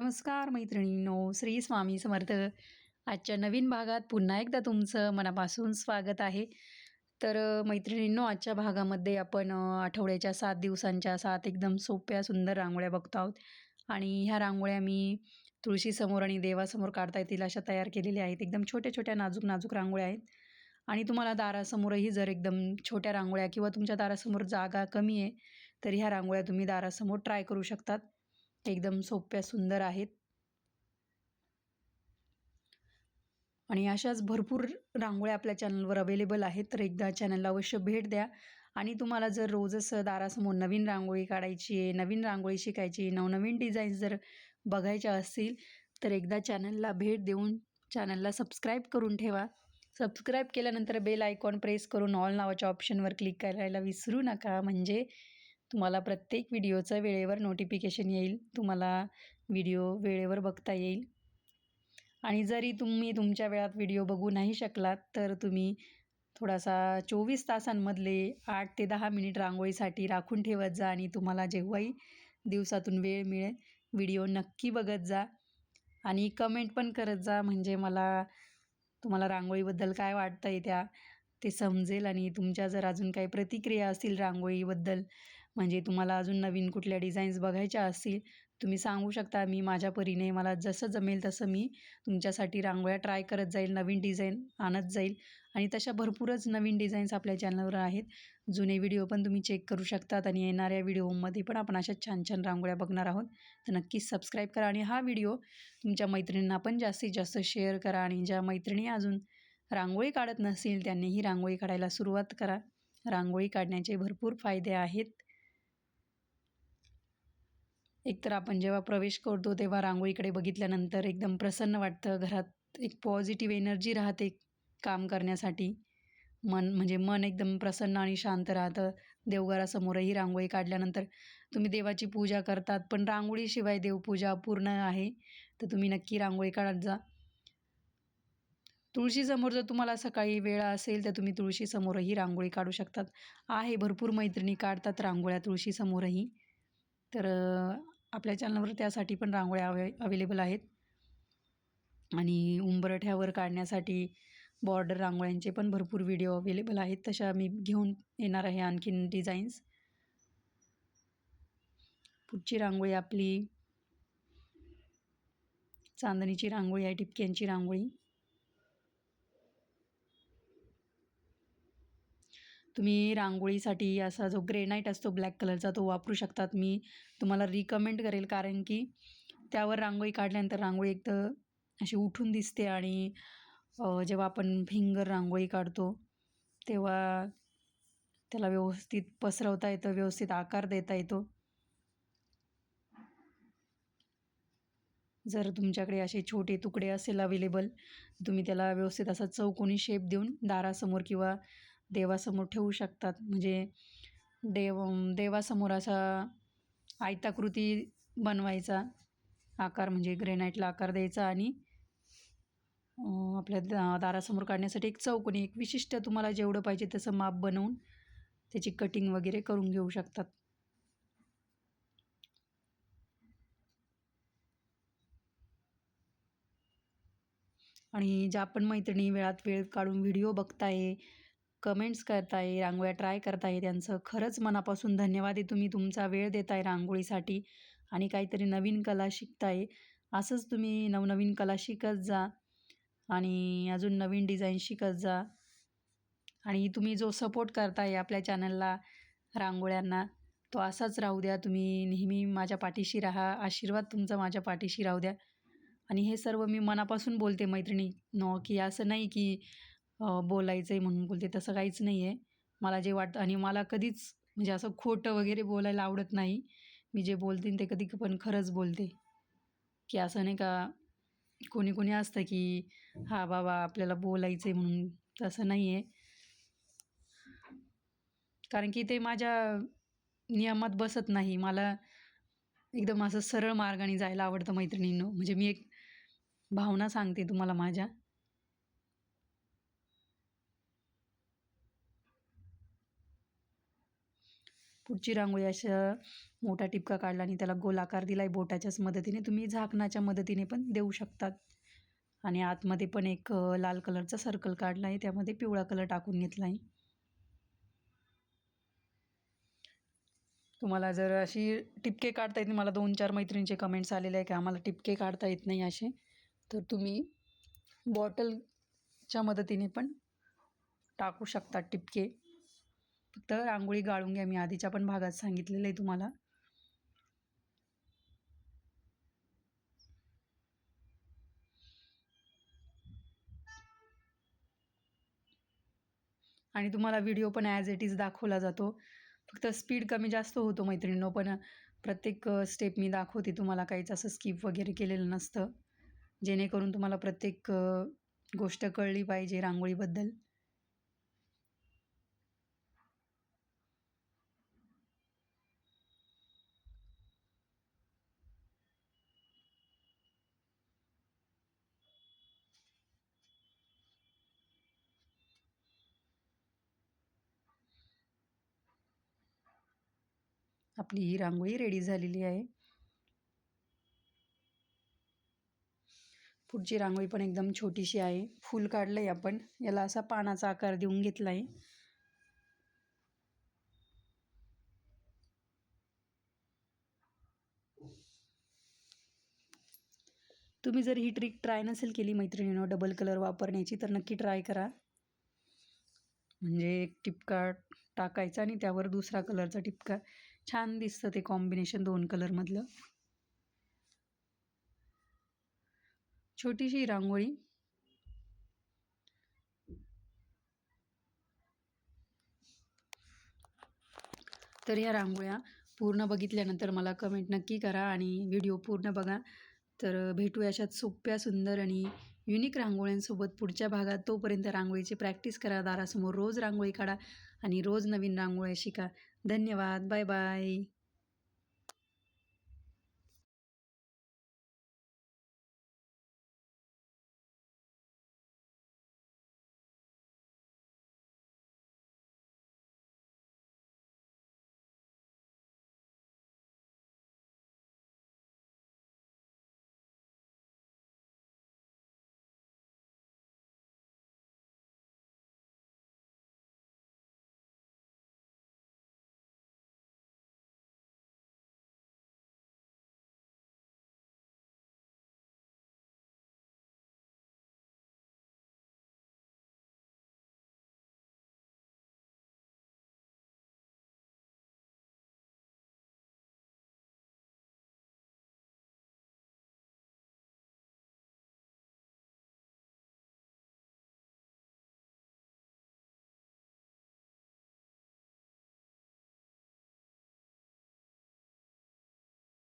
नमस्कार मैत्रिणींनो, श्री स्वामी समर्थ. आजच्या नवीन भागात पुन्हा एकदा तुमचं मनापासून स्वागत आहे. तर मैत्रिणींनो, आजच्या भागामध्ये आपण आठवड्याच्या 7 दिवसांच्या 7 एकदम सोप्या सुंदर रांगोळ्या बघतो आहोत. आणि ह्या रांगोळ्या मी तुळशीसमोर आणि देवासमोर काढता येतील अशा तयार केलेल्या आहेत. एकदम छोट्या-छोट्या नाजूक रांगोळ्या आहेत. आणि तुम्हाला दारासमोरही जर एकदम छोट्या रांगोळ्या किंवा तुमच्या दारासमोर जागा कमी आहे, तर ह्या रांगोळ्या तुम्ही दारासमोर ट्राय करू शकतात. एकदम सोप्या सुंदर आहेत. आणि अशाच भरपूर रांगोळ्या आपल्या चॅनलवर अवेलेबल आहेत, तर एकदा चॅनलला अवश्य भेट द्या. आणि तुम्हाला जर रोजच दारासमोर नवीन रांगोळी काढायची आहे, नवीन रांगोळी शिकायची, नवनवीन डिझाईन्स जर बघायच्या असतील, तर एकदा चॅनलला भेट देऊन चॅनलला सबस्क्राईब करून ठेवा. सबस्क्राईब केल्यानंतर बेल आयकॉन प्रेस करून ऑल नावाच्या ऑप्शनवर क्लिक करायला विसरू नका, म्हणजे तुम्हाला प्रत्येक व्हिडिओचं वेळेवर नोटिफिकेशन येईल, तुम्हाला व्हिडिओ वेळेवर बघता येईल. आणि जरी तुम्ही तुमच्या वेळात व्हिडिओ बघू नाही शकलात, तर तुम्ही थोडासा 24 तासांमधले 8 ते 10 मिनिट रांगोळीसाठी राखून ठेवत जा. आणि तुम्हाला जेव्हाही दिवसातून वेळ मिळेल, व्हिडिओ नक्की बघत जा आणि कमेंट पण करत जा, म्हणजे मला तुम्हाला रांगोळीबद्दल काय वाटतं आहे ते समजेल. आणि तुमच्या जर अजून काही प्रतिक्रिया असतील रांगोळीबद्दल, म्हणजे तुम्हाला अजून नवीन कुठल्या डिझाईन्स बघायच्या असतील, तुम्ही सांगू शकता. मी माझ्या परीने मला जसं जमेल तसं मी तुमच्यासाठी रांगोळ्या ट्राय करत जाईल, नवीन डिझाईन आणत जाईल. आणि तशा भरपूरच नवीन डिझाईन्स आपल्या चॅनलवर आहेत. जुने व्हिडिओ पण तुम्ही चेक करू शकतात आणि येणाऱ्या व्हिडिओमध्ये पण आपण अशा छान छान रांगोळ्या बघणार आहोत. तर नक्कीच सबस्क्राईब करा आणि हा व्हिडिओ तुमच्या मैत्रिणींना पण जास्तीत जास्त शेअर करा. आणि ज्या मैत्रिणी अजून रांगोळी काढत नसतील, त्यांनीही रांगोळी काढायला सुरुवात करा. रांगोळी काढण्याचे भरपूर फायदे आहेत. एकतर आपण जेव्हा प्रवेश करतो तेव्हा रांगोळीकडे बघितल्यानंतर एकदम प्रसन्न वाटतं. घरात एक पॉझिटिव्ह एनर्जी राहते काम करण्यासाठी. मन एकदम प्रसन्न आणि शांत राहतं. देवघरासमोरही रांगोळी काढल्यानंतर तुम्ही देवाची पूजा करतात, पण रांगोळीशिवाय देवपूजा अपूर्ण आहे. तर तुम्ही नक्की रांगोळी काढत जा. तुळशीसमोर जर तुम्हाला सकाळी वेळ असेल, तर तुम्ही तुळशीसमोरही रांगोळी काढू शकतात. भरपूर मैत्रिणी काढतात रांगोळ्या तुळशीसमोरही. तर आपल्या चॅनलवर त्यासाठी पण रांगोळ्या अवेलेबल आहेत. आणि उंबरठ्यावर काढण्यासाठी बॉर्डर रांगोळ्यांचे पण भरपूर व्हिडिओ अवेलेबल आहेत. तशा मी घेऊन येणार आहे आणखीन डिझाईन्स. पुढची रांगोळी आपली चांदणीची रांगोळी आहे, ठिपक्यांची रांगोळी. तुम्ही रांगोळीसाठी असा जो ग्रेनाईट असतो ब्लॅक कलरचा, तो वापरू शकतात. मी तुम्हाला रिकमेंड करेल, कारण की त्यावर रांगोळी काढल्यानंतर रांगोळी एक तर अशी उठून दिसते. आणि जेव्हा आपण फिंगर रांगोळी काढतो तेव्हा त्याला व्यवस्थित पसरवता येतं, व्यवस्थित आकार देता येतो. जर तुमच्याकडे असे छोटे तुकडे असेल अवेलेबल, तुम्ही त्याला व्यवस्थित असा चौकोनी शेप देऊन दारासमोर किंवा देवासमोर ठेवू शकतात. म्हणजे देवासमोर असा आयताकृती बनवायचा आकार, म्हणजे ग्रेनाईटला आकार द्यायचा. आणि आपल्या दारासमोर काढण्यासाठी एक चौकोनी, एक विशिष्ट तुम्हाला जेवढं पाहिजे तसं माप बनवून त्याची कटिंग वगैरे करून घेऊ शकतात. आणि ज्या पण मैत्रिणी वेळात वेळ काढून व्हिडिओ बघताय, कमेंट्स करताय, रांगोळ्या ट्राय करताय, त्यांचं खरंच मनापासून धन्यवाद आहे. तुम्ही तुमचा वेळ देताय रांगोळीसाठी आणि काहीतरी नवीन कला शिकताय. असंच तुम्ही नवनवीन कला शिकत जा आणि अजून नवीन डिझाईन शिकत जा. आणि तुम्ही जो सपोर्ट करताय आपल्या चॅनलला, रांगोळ्यांना, तो असाच राहू द्या. तुम्ही नेहमी माझ्या पाठीशी राहा. आशीर्वाद तुमचा माझ्या पाठीशी राहू द्या. आणि हे सर्व मी मनापासून बोलते मैत्रिणींनो, की असं नाही की बोलायचं आहे म्हणून बोलते, तसं काहीच नाही आहे. मला जे वाटतं, आणि मला कधीच म्हणजे असं खोटं वगैरे बोलायला आवडत नाही. मी जे बोलते ते कधी पण खरंच बोलते. की असं नाही का कोणी कोणी असतं की हा बाबा आपल्याला बोलायचं आहे म्हणून, तसं नाही आहे. कारण की ते माझ्या नियमात बसत नाही. मला एकदम असं सरळ मार्गाने जायला आवडतं मैत्रिणींनो. म्हणजे मी एक भावना सांगते तुम्हाला माझ्या. पुढची रांगोळी अशा मोठा टिपका काढला आणि त्याला गोलाकार दिला आहे बोटाच्याच मदतीने. तुम्ही झाकणाच्या मदतीने पण देऊ शकतात. आणि आतमध्ये पण एक लाल कलरचा सर्कल काढला आहे, त्यामध्ये पिवळा कलर टाकून घेतला आहे. तुम्हाला जर अशी टिपके काढता येत नाही, मला 2-4 मैत्रिणींचे कमेंट्स आलेले आहे की आम्हाला टिपके काढता येत नाही असे, तर तुम्ही बॉटलच्या मदतीने पण टाकू शकता टिपके. फक्त रांगोळी गाळून घ्या. मी आधीच्या पण भागात सांगितलेलं आहे तुम्हाला. आणि तुम्हाला व्हिडिओ पण ॲज इट इज दाखवला जातो. फक्त स्पीड कमी जास्त होतो मैत्रिणींनो, पण प्रत्येक स्टेप मी दाखवते तुम्हाला. काहीच असं स्किप वगैरे केलेलं नसतं, जेणेकरून तुम्हाला प्रत्येक गोष्ट कळली पाहिजे रांगोळीबद्दल. आपली ही रांगोळी रेडी झालेली आहे. पुढची रांगोळी पण एकदम छोटीशी आहे. फूल काढलं आहे आपण, याला असा पानाचा आकार देऊन घेतला आहे. तुम्ही जर ही ट्रिक ट्राय नसेल केली मैत्रिणींनो डबल कलर वापरण्याची, तर नक्की ट्राय करा. म्हणजे एक टिपका टाकायचा आणि त्यावर दुसरा कलरचा टिपका. छान दिसतं ते कॉम्बिनेशन 2 कलरमधलं. छोटीशी रांगोळी. तर ह्या रांगोळ्या पूर्ण बघितल्यानंतर मला कमेंट नक्की करा आणि व्हिडिओ पूर्ण बघा. तर भेटूया अशाच सोप्या, सुंदर आणि युनिक रांगोळ्यांसोबत पुढच्या भागात. तोपर्यंत रांगोळीची प्रॅक्टिस करा, दारासमोर रोज रांगोळी काढा आणि रोज नवीन रांगोळ्या शिका. धन्यवाद. Bye bye.